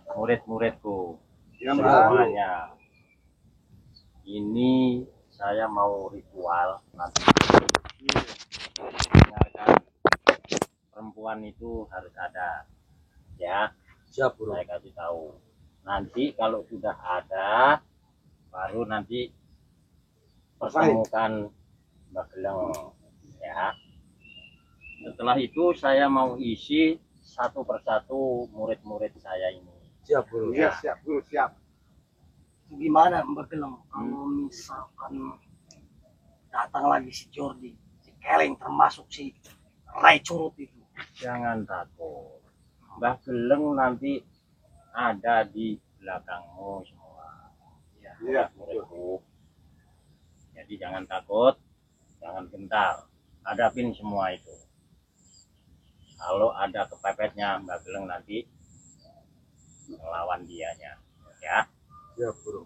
Murid-muridku Ya, semuanya, ini saya mau ritual nanti. Dengarkan, perempuan itu harus ada, ya. Siap, Bro. Saya kasih tahu. Nanti kalau sudah ada, baru nanti pertemukan Mbak Geleng, ya. Setelah itu saya mau isi satu persatu murid-murid saya ini. Siap, Bro. Iya, siap, Bro, siap. Gimana Mbak Geleng kalau misalkan datang lagi si Jordi, si Keleng, termasuk si Rai Curut itu? Jangan takut, Mbah Geleng nanti ada di belakangmu semua, ya, Iya, muridku. Jadi jangan takut, jangan gentar, hadapin semua itu. Kalau ada kepepetnya, Mbah Geleng nanti melawan dianya, ya. Siap, Bro.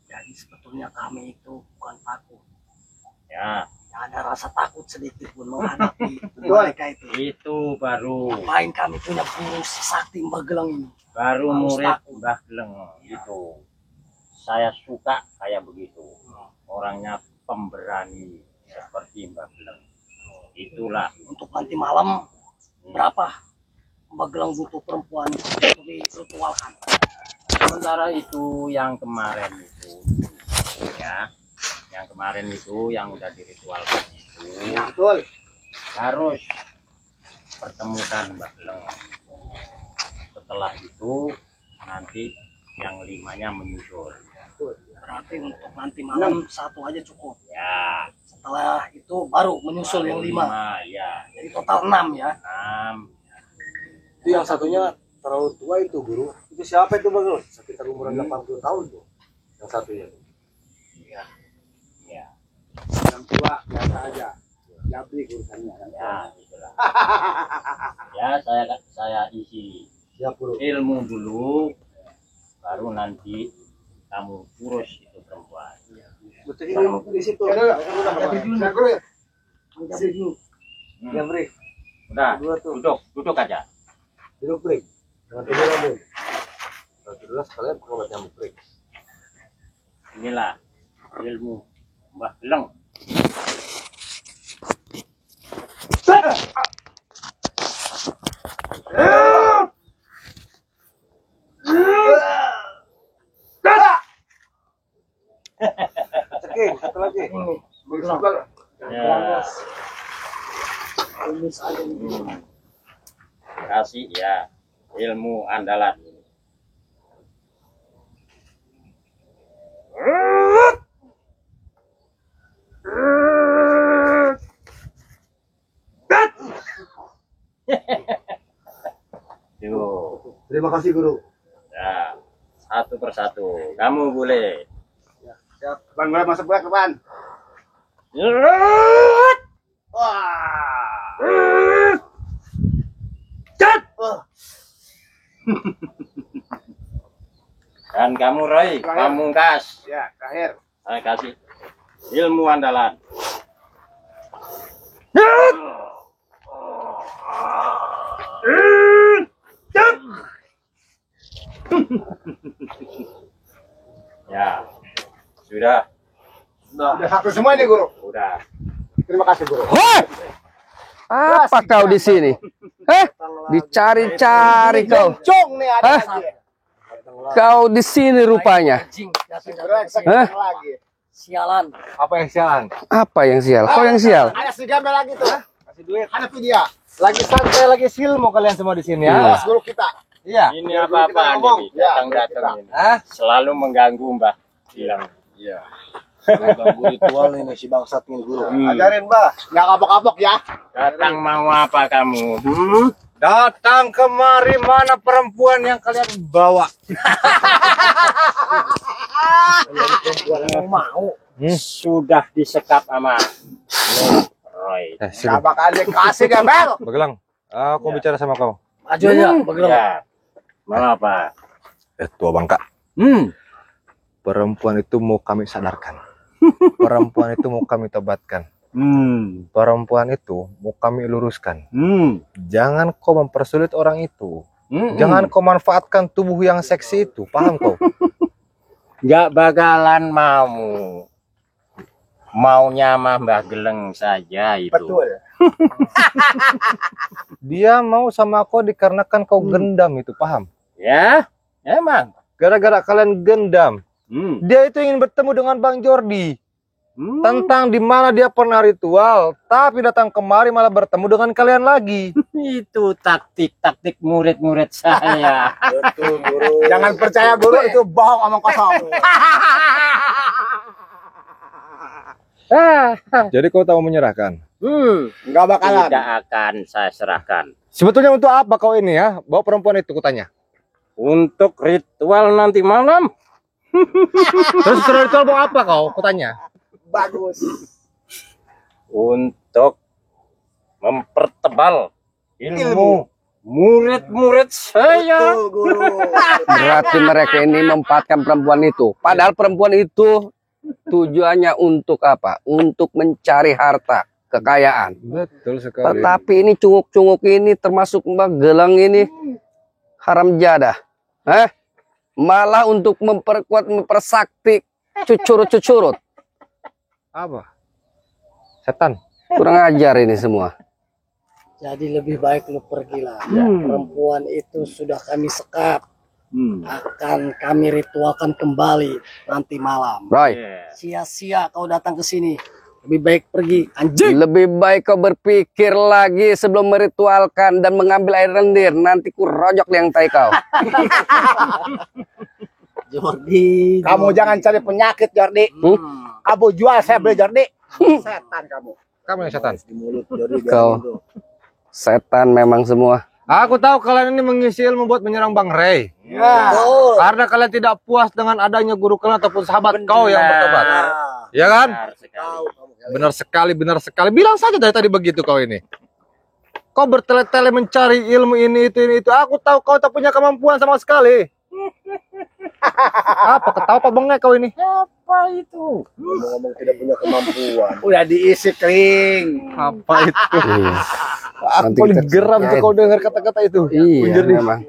Jadi sebetulnya kami itu bukan takut, Ya, tidak ada rasa takut sedikit pun menghadapi mereka itu. itu baru Ngapain kami punya guru si sakti Mbak Geleng ini? baru Harus murid takut. Mbah Geleng itu. Saya suka kayak begitu. Orangnya pemberani seperti Mbah Geleng. Itulah. Untuk nanti malam berapa Mbak Geleng butuh perempuan untuk diritualkan? Sementara itu yang kemarin itu, ya, yang kemarin itu yang udah diritualkan itu Betul. harus pertemukan Mbah Geleng. Setelah itu nanti yang limanya menyusul. Berarti untuk nanti malam satu aja cukup. Ya, Setelah itu baru menyusul yang 5. Ya, Jadi total 6 ya. 6. Itu yang satunya terlalu tua itu, Guru. Itu siapa itu, Bang? Sekitar umuran 80 tahun tuh. Yang satunya. Ya, ya, Yang tua biasa aja. Jabrik urusannya. ya, itulah. Ya, saya isi Siap, Bro. ilmu dulu, baru nanti kamu urus itu perempuan. Betul ini di situ. Siap, Bro. Ya, Bri. Udah, Dua tuh. duduk aja. Duduk, Bri. Jangan tidur, Bri. Kalau tidur sekalian obat nyamuk, Bri. Inilah ilmu Mbah Geleng. Oke, satu lagi. Ya, Ini saja nih. kasih ya ilmu andalan. Tuh, Terima kasih, Guru. ya, satu persatu. Kamu boleh. Siap. Ban, boleh masuk ke ban. Wah. Dan kamu Roy, Pamungkas. Ya, terakhir. Saya kasih ilmu andalan. Ya, sudah, Udah satu semua nih, Guru. udah. Terima kasih, Guru. Apa kau di sini? Dicari-cari kau. Cong nih ada Hah? lagi. Kau di sini rupanya. Anjing, Brengsek Hah? lagi. sialan. Apa yang sialan? Apa yang sial? Kau yang sial. Ada si Gambel lagi tuh. Kasih duit. Hadapi dia. Lagi santai, lagi silmu kalian semua di sini ya. Awas guru kita. Iya. Ini Ya, apa-apaan kita ngomong. ini? Ya, Datang-datang ini. Hah? Selalu mengganggu Mbah bilang. Iya. Ganggu ritual ini si bangsat ini, Guru. Ajarin, Mbah. Nggak kapok-kapok ya. Datang mau apa kamu? Datang kemari, mana perempuan yang kalian bawa? Mau. Sudah disekap sama Roy. Nggak bakal dikasih, Gambel. Bagelang, aku Ya. bicara sama kau. Maju aja, Bagel. Ya. Mau apa? Tua bangka. Perempuan itu mau kami sadarkan. Perempuan itu mau kami tobatkan. Perempuan itu mau kami luruskan. Jangan kau mempersulit orang itu. Jangan kau manfaatkan tubuh yang seksi itu, paham kau? Nggak bakalan mau. Maunya mah Mbah Geleng saja itu. Betul. Dia mau sama kau dikarenakan kau gendam itu, paham? Ya, emang. Gara-gara kalian gendam, Hmm. dia itu ingin bertemu dengan Bang Jordi. Hmm. Tentang di mana dia pernah ritual, tapi datang kemari malah bertemu dengan kalian lagi. Itu taktik-taktik murid-murid saya. Betul, Guru. Jangan percaya guru, itu bohong omong kosong. Jadi kau tahu menyerahkan. Enggak bakalan. Tidak akan saya serahkan. Sebetulnya untuk apa kau ini ya? Bawa perempuan itu kutanya. Untuk ritual nanti malam. Terus ritual bawa apa kau? Kutanya. Bagus. Untuk mempertebal ilmu murid-murid saya. Betul, guru. Berarti mereka ini memanfaatkan perempuan itu. Padahal perempuan itu tujuannya untuk apa? Untuk mencari harta, kekayaan. Betul sekali. Tetapi ini cunguk-cunguk ini termasuk Mbak Geleng ini haram jadah. Malah untuk memperkuat, mempersakti cucurut-cucurut. Apa? Setan. Kurang ajar ini semua. Jadi lebih baik lu pergilah. Perempuan itu sudah kami sekap. Akan kami ritualkan kembali nanti malam. Roy, Sia-sia kau datang ke sini. Lebih baik pergi, anjing. lebih baik kau berpikir lagi sebelum meritualkan dan mengambil air lendir. Nanti ku rojok yang tai kau. Jordi. Kamu jangan cari penyakit, Jordi. Kamu jual, saya beli, Jordi. Setan kamu. Kamu yang setan. Di mulut Jordi Kau setan memang semua. Aku tahu kalian ini mengisi ilmu buat menyerang Bang Ray. Ya. Karena kalian tidak puas dengan adanya guru kalian ataupun sahabat kau yang bertobat. Ya kan? Benar sekali. Benar sekali. Bilang saja dari tadi begitu kau ini. Kau bertele-tele mencari ilmu ini, itu. Aku tahu kau tak punya kemampuan sama sekali. Apa ketawa apa bengek kau ini? Apa itu? ngomong tidak punya kemampuan. Udah diisi kering. Apa itu? Iya. Nanti Aku kita geram tuh ceritain. kau dengar kata-kata itu. Iya, Jordi. memang.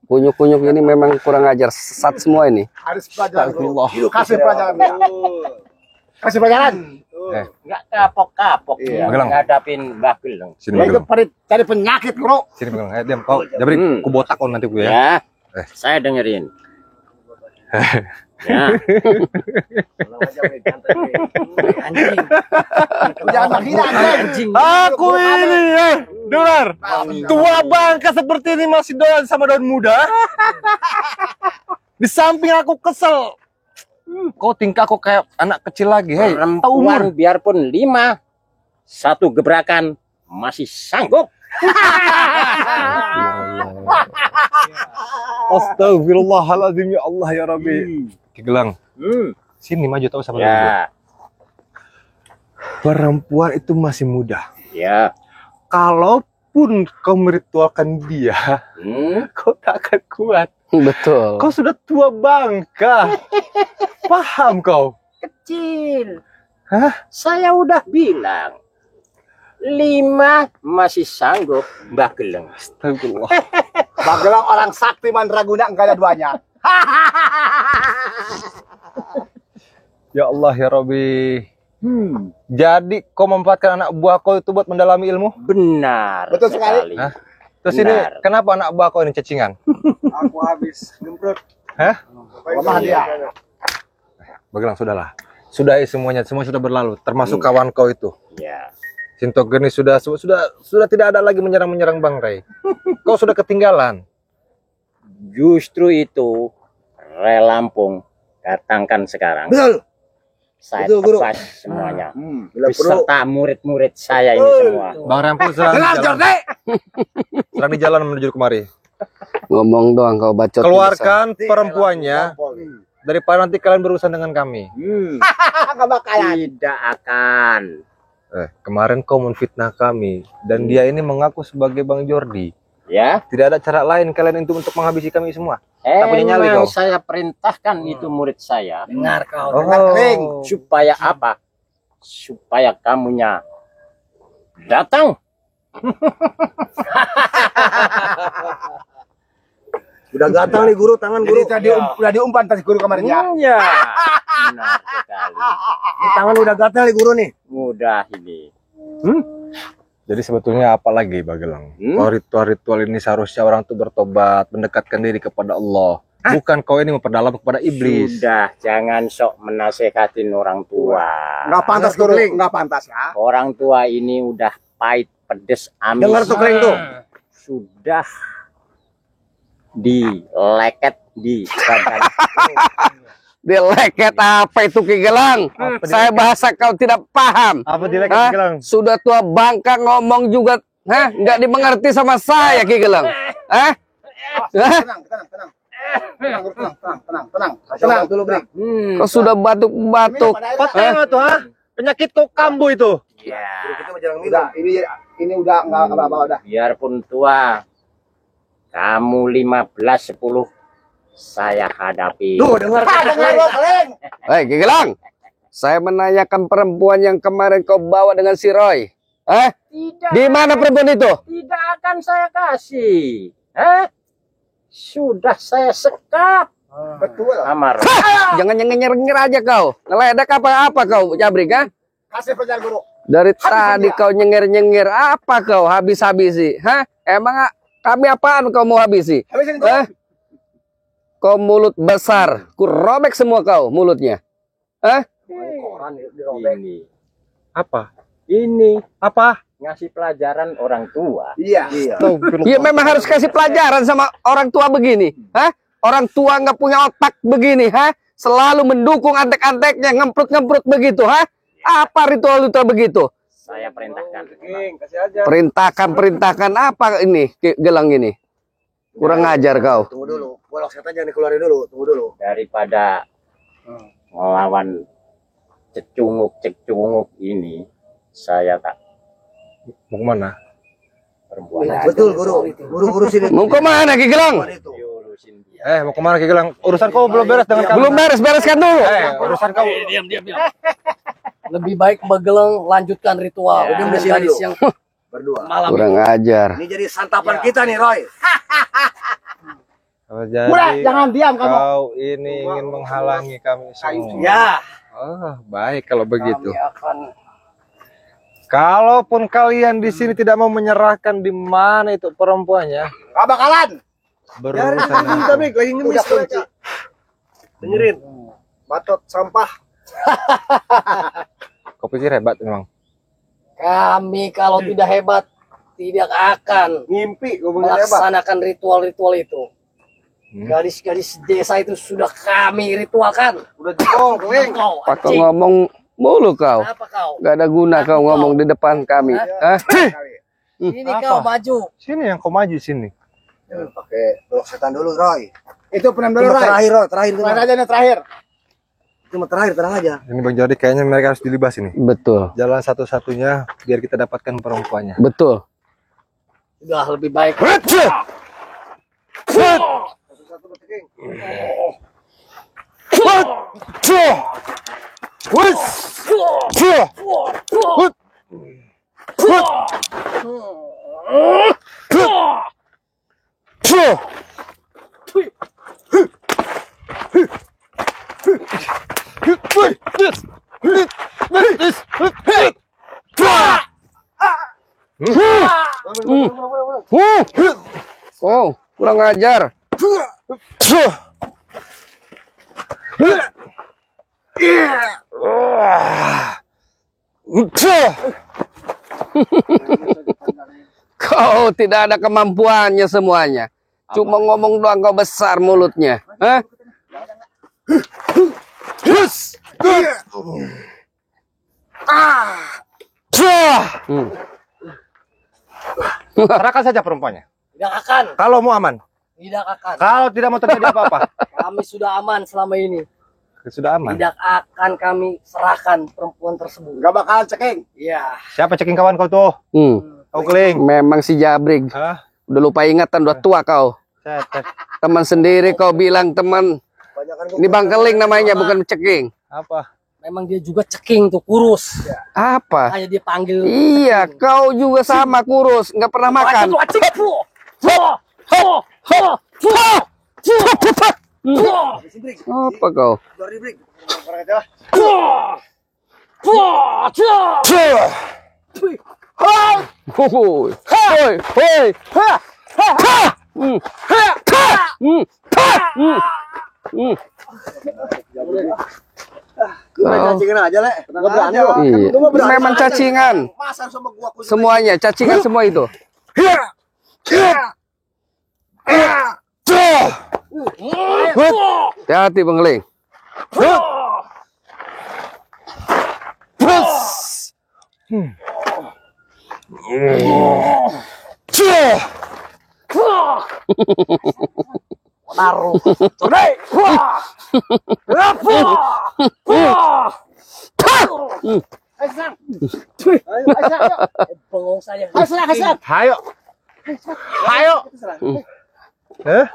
Kunyuk-kunyuk ini memang kurang ajar. Sesat semua ini. Harus pelajaran. Guru. Astagfirullah. Kasih pelajaran. Kasih pelajaran. Nggak kapok-kapok Iya. dia Magelang. ngadapin Mbah Geleng. Sini Lu itu Magelang. cari penyakit, Bro. Sini Magelang. Ayo diam kau. Jabri, ku botak kau nanti ku ya. Ya, Eh. saya dengerin. Ya, Anjing. Jangan menghina, anjing. Aku ini dengar. Tua bangka seperti ini masih doyan sama daun muda. Di samping aku kesel. Kau tingkah kok kayak anak kecil lagi. Hei, tahu umur. perempuan biarpun 5, satu gebrakan masih sanggup. Astagfirullahaladzim ya Allah ya Rabbi. Ki Gelang, sini maju tahu sama dulu. Ya, Perempuan itu masih muda. ya. Kalaupun kau meritualkan dia, kau tak akan kuat. Betul. Kau sudah tua bangka. Paham kau? Kecil. Hah? Saya udah bilang. 5 masih sanggup Mbah Geleng. Astagfirullah. Magelang orang sakti mandraguna, enggak ada duanya. Ya Allah ya Rabbi. Jadi kau memanfaatkan anak buah kau itu buat mendalami ilmu? Benar. Betul sekali. Hah? Terus ini Benar. kenapa anak buah kau ini cacingan? Aku habis gemprot. Hah? Lemah dia. Bagelang sudahlah. Sudah semuanya, semua sudah berlalu, termasuk kawan kau itu. Ya. Sinto Geni sudah tidak ada lagi menyerang Bang Ray. Kau sudah ketinggalan. Justru itu Re Lampung datangkan sekarang. Betul. Saya Betul, Guru. tepas semuanya. Bila perlu Beserta murid-murid saya ini semua. Bang Rempul serang di jalan menuju kemari. Ngomong doang kau bacot. Keluarkan perempuannya daripada nanti kalian berurusan dengan kami. Enggak bakalan. Tidak akan. Kemarin kau menfitnah kami dan dia ini mengaku sebagai Bang Jordi. Ya. Tidak ada cara lain kalian untuk menghabisi kami semua. Tak punya nyali Emang kau. saya perintahkan itu murid saya. Dengar kau. Oh. Supaya apa? Supaya kamunya datang. Udah gatal nih guru, tangan guru. Jadi tadi udah diumpan tadi guru kemarin ya. Ya, benar sekali. Ini tangan udah gatal nih guru nih. Mudah ini. Jadi sebetulnya apa lagi Bagelang? Kalau ritual-ritual ini seharusnya orang tuh bertobat, mendekatkan diri kepada Allah. Bukan kau ini memperdalam kepada iblis. Sudah, jangan sok menasehatin orang tua. Enggak pantas guru, enggak pantas ya. Orang tua ini udah pahit, pedes, amis. Dengar tuh Keling tuh. Sudah dileket di badan. Dileket apa itu Ki Gelang? Saya bahasa kau tidak paham. Apa dilek Hah? Ki Gelang? Sudah tua bangka ngomong juga, nggak dimengerti sama saya Ki Gelang. Hah? Tenang dulu, Bro. Kau sudah batuk-batuk. Apa tuh, ha? Penyakit kok kambuh itu. Ya, Kita mah jarang minum. Udah, ini udah enggak apa-apa udah. biarpun tua, kamu 15, 10, saya hadapi. Tuh, dengar Dengar, Keling. Hei Ki Gelang, saya menanyakan perempuan yang kemarin kau bawa dengan si Roy. Tidak, Di mana perempuan itu? tidak akan saya kasih. Sudah saya sekap. Betul. Amar. Jangan nyenger-nyenger aja kau. Ngeledek apa kau, Jabrik, ha? Kasih pelajaran guru. Dari tadi kau nyenger-nyenger apa kau habis-habisi? Hah? Emang kami apaan kau mau habisi? Habisin guru. Kau mulut besar, ku robek semua kau mulutnya. Ini. Apa? Ini Apa? ngasih pelajaran orang tua. Iya. Ya memang harus kasih pelajaran sama orang tua begini. Hah? Orang tua nggak punya otak begini, ha? Selalu mendukung antek-anteknya, ngemprut-ngemprut begitu, ha? Apa ritual-ritual begitu? Saya perintahkan. kasih aja. Perintahkan apa ini, Ki Gelang ini? Kurang ajar kau. Tunggu dulu. Bolok setan jangan dikeluarin dulu. Tunggu dulu. Daripada melawan cecunguk ini, saya tak Mau kemana? perempuan. Betul guru. Guru sini. Mau kemana Ki Gelang? Itu. Diurusin dia. Mau kemana Ki Gelang? Urusan kau belum beres dengan kamu. Belum beres-bereskan dulu. Urusan kau. Lebih baik Magelang lanjutkan ritual. Ya. Udah gadis yang Berdua. malam Kurang ajar. Ini jadi santapan kita nih, Roy. Jadi Udah, jangan diam kamu. kau ini ingin menghalangi kami semua. Ya. Oh, baik kalau begitu. kami akan Kalaupun kalian di sini tidak mau menyerahkan di mana itu perempuannya, Enggak bakalan. berurusan Kita dengan Bik, lagi ngemis Udah kunci. Dengerin. Batot sampah. kau pikir hebat memang. kami kalau tidak hebat tidak akan Ngimpi ngomongin hebat. melaksanakan ritual-ritual itu. Gadis-gadis desa itu sudah kami ritualkan. Udah jebol, Keling. Kau, Pak kau anjing. ngomong mulu kau. Apa kau? Gak ada guna kau ngomong di depan kami. Hah? Ini Apa? kau maju. Sini yang kau maju sini. Pakai bolok setan dulu, Roy. Itu penam Itu dulu, mah Ray. terakhir, Roy. Terakhir itu. Terakhir aja nih terakhir. Cuma terakhir, tenang aja. Ini Bang Jody kayaknya mereka harus dilibas ini. Betul, Jalan satu-satunya biar kita dapatkan perempuannya. betul. Sudah lebih baik. Oh, kurang ajar. Kau tidak ada kemampuannya semuanya. Cuma ngomong doang kau besar mulutnya. Hah? Hmm. Serahkan saja perempuannya. Tidak akan. Kalau mau aman. Tidak akan. Kalau tidak mau terjadi apa-apa. Kami sudah aman selama ini. Sudah aman. Tidak akan kami serahkan perempuan tersebut. Enggak bakalan ceking. Iya. Siapa ceking kawan kau tuh? Kau Keling. Memang si Jabrig. Hah? Udah lupa ingatan, udah tua kau. Cetek. Teman sendiri kau bilang teman. Banyakan Ini Bang Keling namanya, bukan ceking. Apa? Memang dia juga ceking tuh, kurus. Apa? Hanya dia panggil. Iya, kau juga sama kurus, nggak pernah makan. Itu acing. Apa kau? Jordi break. Hoi, hoi, hoi. Hmm. Hmm. Hmm. Cacingan aja, Le. Enggak berani lo. Iya. Lu mah berani Memang aja. cacingan. Masa sama gua aku Semuanya cacingan semua itu. Hati-hati Bang Leng. Taruh. Bengong saya. Ayo. Ayo. Eh?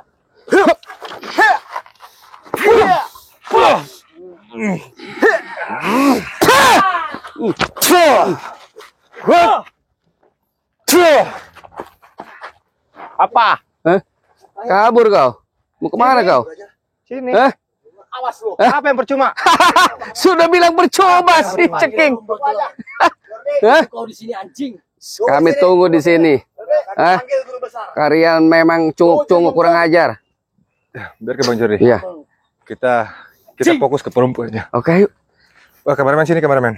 Apa? Kabur kau. Mau kemana kau? Sini. Hah? awas lu. Apa yang percuma? Sudah bilang percoba sih ceking. Hah? Kau di sini anjing. Kami tunggu di sini. Hah? Panggil guru besar. Kalian memang cunguk-cunguk kurang ajar. Biar ke Bang Jordi. Iya. Kita fokus ke perempuannya. Oke, yuk. Wah, kameramen sini, kameramen.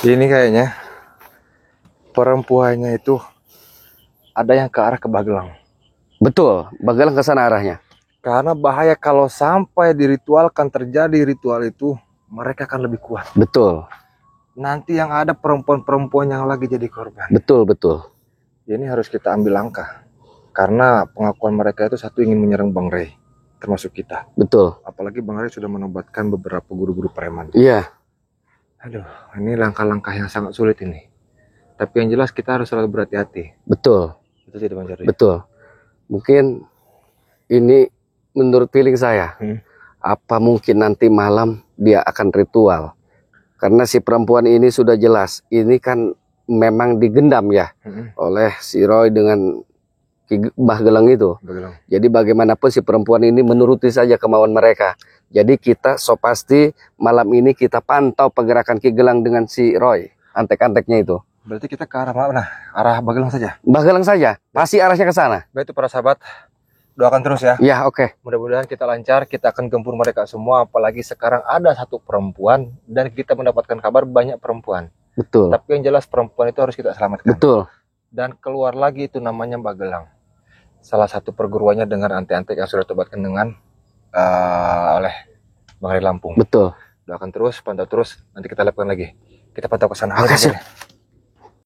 Ini kayaknya perempuannya itu ada yang ke arah ke Bagelang. Betul, Bagelang ke sana arahnya. Karena bahaya kalau sampai diritualkan terjadi ritual itu, mereka akan lebih kuat. Betul, Nanti yang ada perempuan-perempuan yang lagi jadi korban. betul, betul. Ini harus kita ambil langkah. Karena pengakuan mereka itu satu ingin menyerang Bang Ray, termasuk kita. Betul. Apalagi Bang Ray sudah menobatkan beberapa guru-guru preman. Iya, Aduh, ini langkah-langkah yang sangat sulit ini. Tapi yang jelas kita harus selalu berhati-hati. betul, Itu tidak Bang Jordi. betul. Mungkin ini menurut feeling saya. Apa mungkin nanti malam dia akan ritual? Karena si perempuan ini sudah jelas. Ini kan memang digendam ya oleh si Roy dengan Mbah Gelang itu. Bagelang. Jadi bagaimanapun si perempuan ini menuruti saja kemauan mereka. Jadi kita so pasti malam ini kita pantau pergerakan Ki Gelang dengan si Roy. Antek-anteknya itu. Berarti kita ke arah mana? Arah Bagelang saja. Mbah Gelang saja. Pasti arahnya ke sana. Baik itu para sahabat. Doakan terus ya. Ya, oke. Mudah-mudahan kita lancar. Kita akan gempur mereka semua. Apalagi sekarang ada satu perempuan. Dan kita mendapatkan kabar banyak perempuan. Betul. Tapi yang jelas perempuan itu harus kita selamatkan. Betul. Dan keluar lagi itu namanya Bagelang. Salah satu perguruannya dengan antek-antek yang sudah ditobatkan dengan oleh Bang Ray Lampung. Betul. Doakan terus, pantau terus. Nanti kita lakukan lagi. Kita pantau ke sana. Oke, Ayo, siap. Bang Ray.